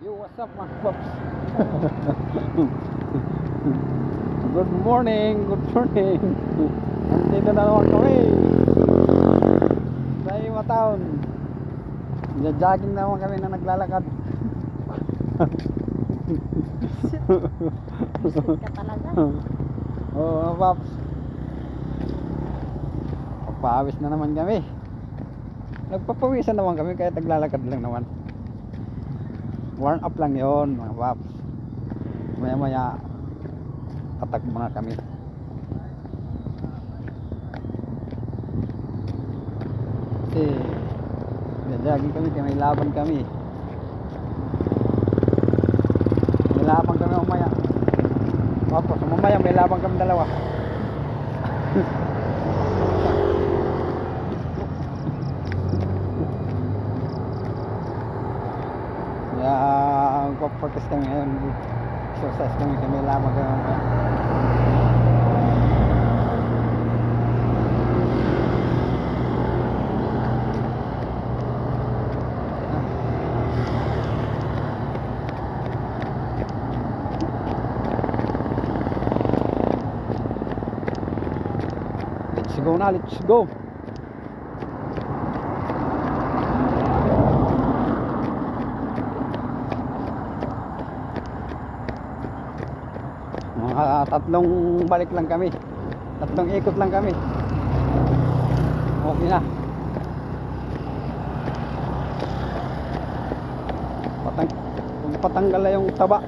Yo, what's up mga paps? Good morning, good morning. Nandito na naman kami sa Iwa Town. Jogging naman kami na naglalakad. Biscuit ka talaga. Oo mga paps. Papawis na naman kami. Nagpapawisan naman kami kaya naglalakad lang naman. Warm up lang yon mga paps. Maya maya tatakbo na kami. Kasi jogging kami kaya may laban kami. May laban kami mamaya. Tapos mamaya may laban kami dalawa. Kaya magpapractice kami ngayon. Exercise kami kaya may laban kami mamaya. Let's go na, let's go. Mga tatlong balik lang kami. Tatlong ikot lang kami. Okay na. Patanggal na yung taba.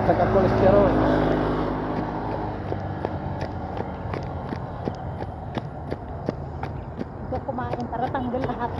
Saka cholesterol. Ito kumain para tanggal lahat.